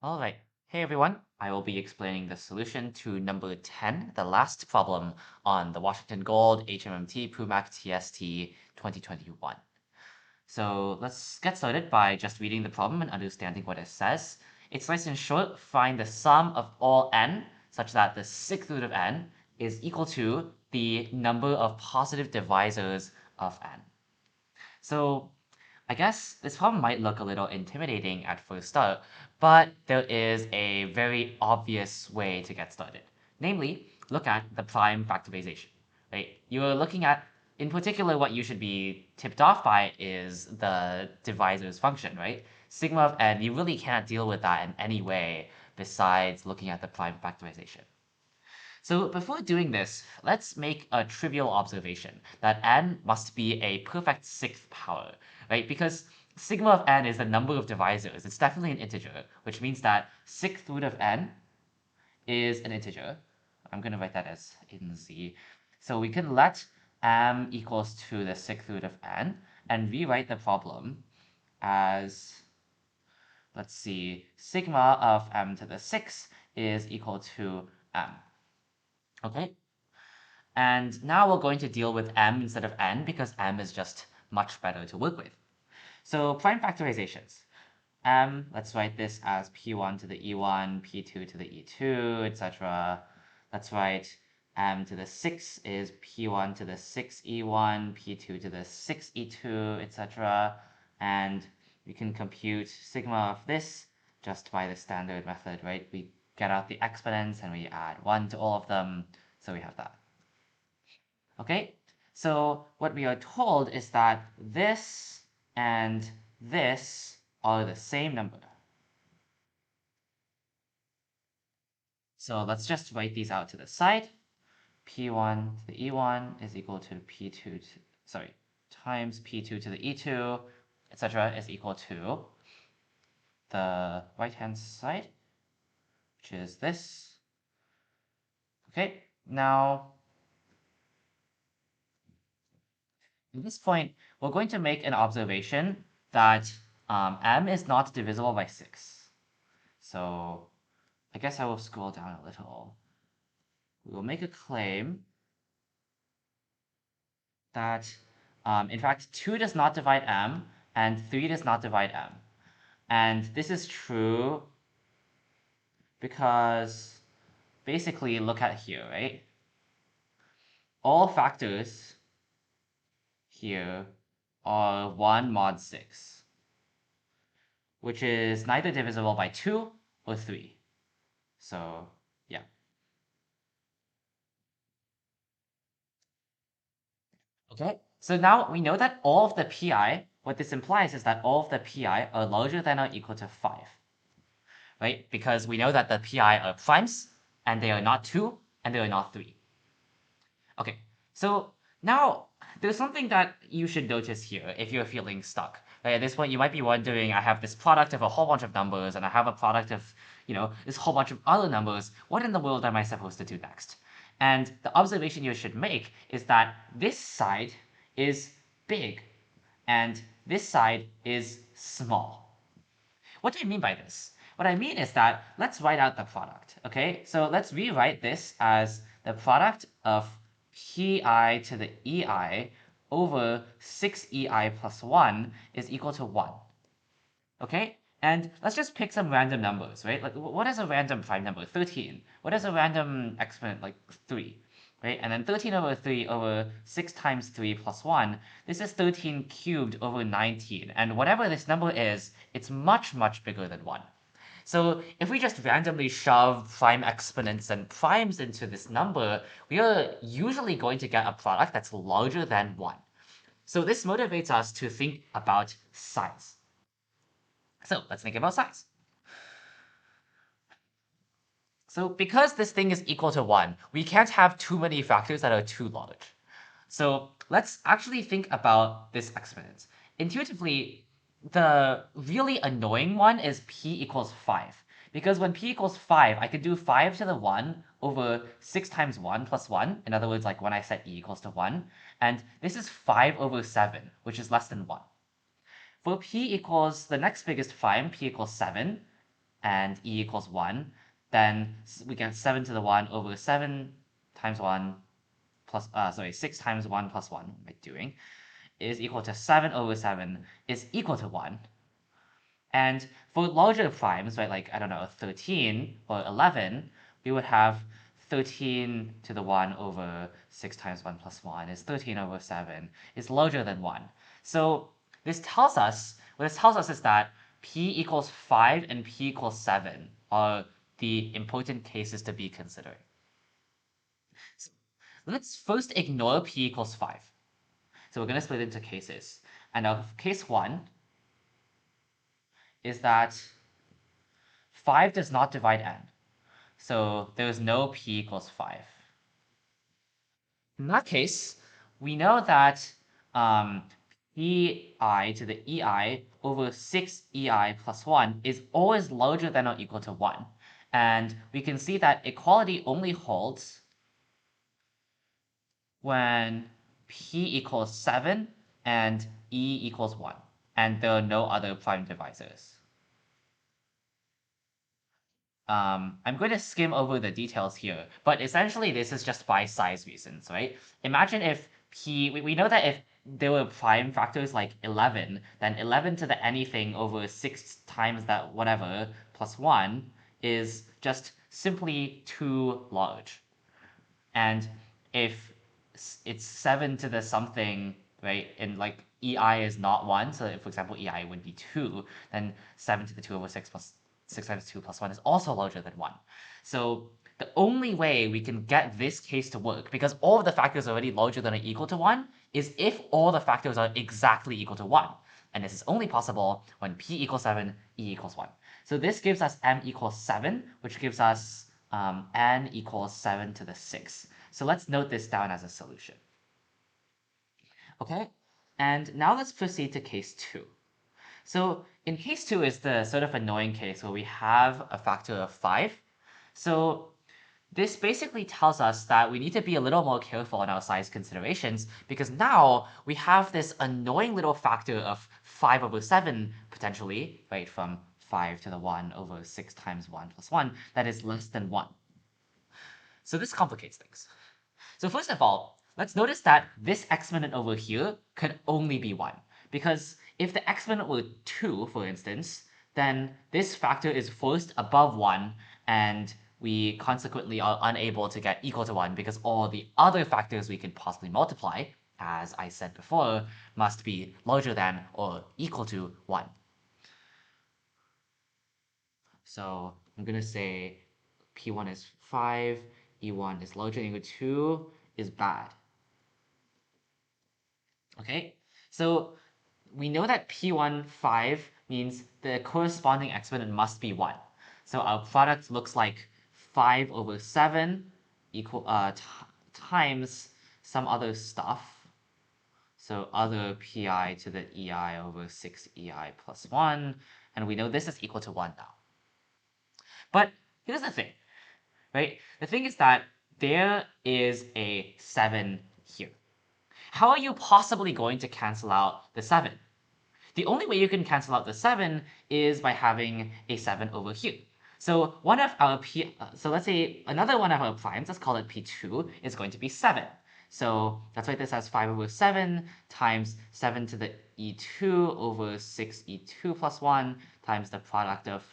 Alright, hey everyone, I will be explaining the solution to number 10, the last problem on the Washington Gold HMMT PUMaC TST 2021. So let's get started by just reading the problem and understanding what it says. It's nice and short. Find the sum of all n such that the sixth root of n is equal to the number of positive divisors of n. So I guess this problem might look a little intimidating at first start, but there is a very obvious way to get started. Namely, look at the prime factorization, right? You're looking at, in particular, what you should be tipped off by is the divisor's function, right? Sigma of n, you really can't deal with that in any way besides looking at the prime factorization. So before doing this, let's make a trivial observation that n must be a perfect sixth power, right? Because sigma of n is the number of divisors. It's definitely an integer, which means that sixth root of n is an integer. I'm going to write that as in z. So we can let m equals to the sixth root of n and rewrite the problem as, let's see, sigma of m to the sixth is equal to m. Okay? And now we're going to deal with m instead of n because m is just much better to work with. So prime factorizations. Let's write this as p1 to the e1, p2 to the e2, etc. Let's write m to the 6 is p1 to the 6e1, p2 to the 6e2, etc. And we can compute sigma of this just by the standard method, right? We get out the exponents and we add 1 to all of them, so we have that. Okay, so what we are told is that this and this are the same number. So let's just write these out to the side. P1 to the E1 is equal to P2 times P2 to the E2, etc. is equal to the right-hand side, which is this. Okay, now at this point, we're going to make an observation that m is not divisible by 6. So I guess I will scroll down a little. We will make a claim that, in fact, 2 does not divide m, and 3 does not divide m. And this is true because, basically, look at here, right? All factors here are 1 mod 6, which is neither divisible by 2 or 3. So, yeah. Okay, so now we know that all of the pi, what this implies is that all of the pi are larger than or equal to 5, right? Because we know that the pi are primes, and they are not 2, and they are not 3. Okay, so now there's something that you should notice here if you're feeling stuck. Right? At this point, you might be wondering, I have this product of a whole bunch of numbers, and I have a product of, this whole bunch of other numbers. What in the world am I supposed to do next? And the observation you should make is that this side is big, and this side is small. What do I mean by this? What I mean is that let's write out the product, okay? So let's rewrite this as the product of pi to the ei over 6ei plus 1 is equal to 1. Okay? And let's just pick some random numbers, right? Like, what is a random prime number? 13. What is a random exponent? Like 3, right? And then 13 over 3 over 6 times 3 plus 1. This is 13 cubed over 19. And whatever this number is, it's much, much bigger than 1. So if we just randomly shove prime exponents and primes into this number, we are usually going to get a product that's larger than 1. So this motivates us to think about size. So let's think about size. So because this thing is equal to 1, we can't have too many factors that are too large. So let's actually think about this exponent. Intuitively, the really annoying one is p equals 5. Because when p equals 5, I could do 5 to the 1 over 6 times 1 plus 1. In other words, like when I set e equals to 1. And this is 5 over 7, which is less than 1. For p equals the next biggest prime, p equals 7, and e equals 1, then we get 7 to the 1 over 7 times 1 plus, 6 times 1 plus 1, what am I doing, is equal to 7 over 7 is equal to 1. And for larger primes, right, like, I don't know, 13 or 11, we would have 13 to the 1 over 6 times 1 plus 1 is 13 over 7 is larger than 1. So what this tells us is that p equals 5 and p equals 7 are the important cases to be considering. So let's first ignore p equals 5. So we're going to split into cases. And now case 1 is that 5 does not divide n. So there is no p equals 5. In that case, we know that ei to the ei over 6ei plus 1 is always larger than or equal to 1. And we can see that equality only holds when p equals 7 and e equals 1. And there are no other prime divisors. I'm going to skim over the details here, but essentially this is just by size reasons, right? Imagine if we know that if there were prime factors like 11, then 11 to the anything over 6 times that whatever plus 1 is just simply too large. And if it's 7 to the something, right, and like ei is not 1, so if, for example, ei would be 2, then 7 to the 2 over 6 plus 6 times 2 plus 1 is also larger than 1. So the only way we can get this case to work, because all of the factors are already larger than or equal to 1, is if all the factors are exactly equal to 1. And this is only possible when p equals 7, e equals 1. So this gives us m equals 7, which gives us n equals 7 to the 6. So let's note this down as a solution. Okay, and now let's proceed to case 2. So in case 2 is the sort of annoying case where we have a factor of 5. So this basically tells us that we need to be a little more careful in our size considerations, because now we have this annoying little factor of 5 over 7, potentially, right, from 5 to the 1 over 6 times 1 plus 1, that is less than 1. So this complicates things. So first of all, let's notice that this exponent over here could only be 1, because if the exponent were 2, for instance, then this factor is first above 1, and we consequently are unable to get equal to 1 because all the other factors we could possibly multiply, as I said before, must be larger than or equal to 1. So I'm going to say p1 is 5, e1 is larger than or equal to 2 is bad. Okay, so we know that p1, 5 means the corresponding exponent must be 1. So our product looks like 5 over 7 times some other stuff. So other pi to the ei over 6ei plus 1. And we know this is equal to 1 now. But here's the thing, right? The thing is that there is a 7 here. How are you possibly going to cancel out the 7? The only way you can cancel out the 7 is by having a 7 over here. So one of our so let's say another one of our primes, let's call it p2, is going to be 7. So let's write this as 5 over 7 times 7 to the e2 over 6e2 plus 1 times the product of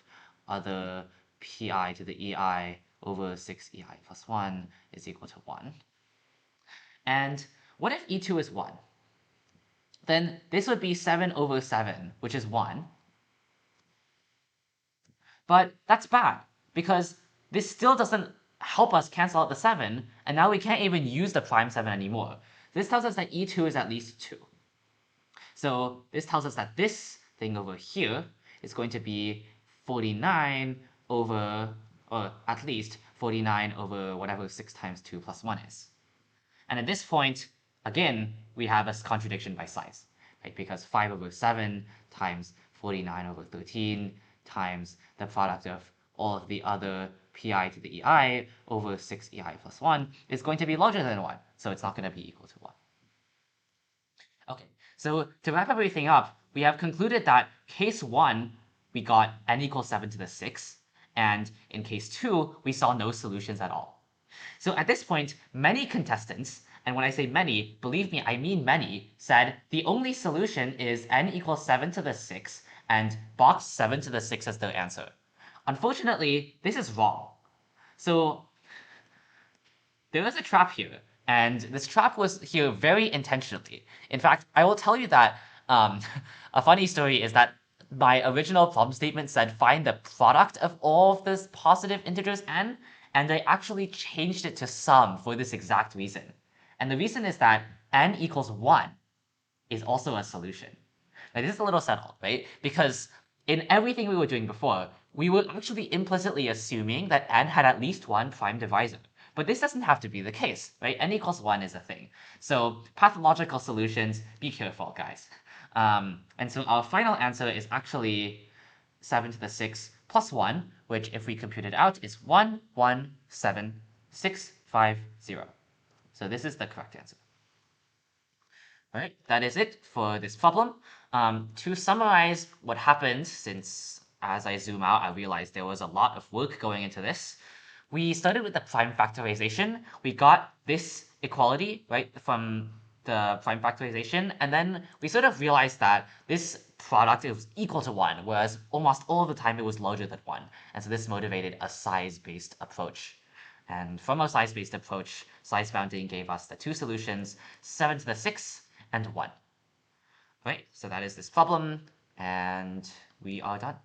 other pi to the ei over 6ei plus 1 is equal to 1. And what if e2 is 1? Then this would be 7 over 7, which is 1. But that's bad, because this still doesn't help us cancel out the 7, and now we can't even use the prime 7 anymore. This tells us that e2 is at least 2. So this tells us that this thing over here is going to be 49 over, or at least 49 over whatever 6 times 2 plus 1 is. And at this point, again, we have a contradiction by size, right? Because 5 over 7 times 49 over 13 times the product of all of the other pi to the ei over 6ei plus 1 is going to be larger than 1, so it's not going to be equal to 1. Okay, so to wrap everything up, we have concluded that case 1 we got n equals 7 to the 6. And in case 2, we saw no solutions at all. So at this point, many contestants, and when I say many, believe me, I mean many, said the only solution is n equals 7 to the 6 and box 7 to the 6 as their answer. Unfortunately, this is wrong. So there is a trap here, and this trap was here very intentionally. In fact, I will tell you that a funny story is that my original problem statement said find the product of all of these positive integers n, and I actually changed it to sum for this exact reason. And the reason is that n equals 1 is also a solution. Now, this is a little subtle, right? Because in everything we were doing before, we were actually implicitly assuming that n had at least one prime divisor. But this doesn't have to be the case, right? N equals 1 is a thing. So pathological solutions, be careful, guys. And so our final answer is actually 7 to the 6 plus 1, which if we compute it out is 117,650. So this is the correct answer. All right, that is it for this problem. To summarize what happened, since as I zoom out, I realized there was a lot of work going into this. We started with the prime factorization. We got this equality, right, from the prime factorization, and then we sort of realized that this product is equal to 1, whereas almost all the time it was larger than 1. And so this motivated a size-based approach. And from our size-based approach, size bounding gave us the two solutions, 7 to the 6 and 1. Right, so that is this problem, and we are done.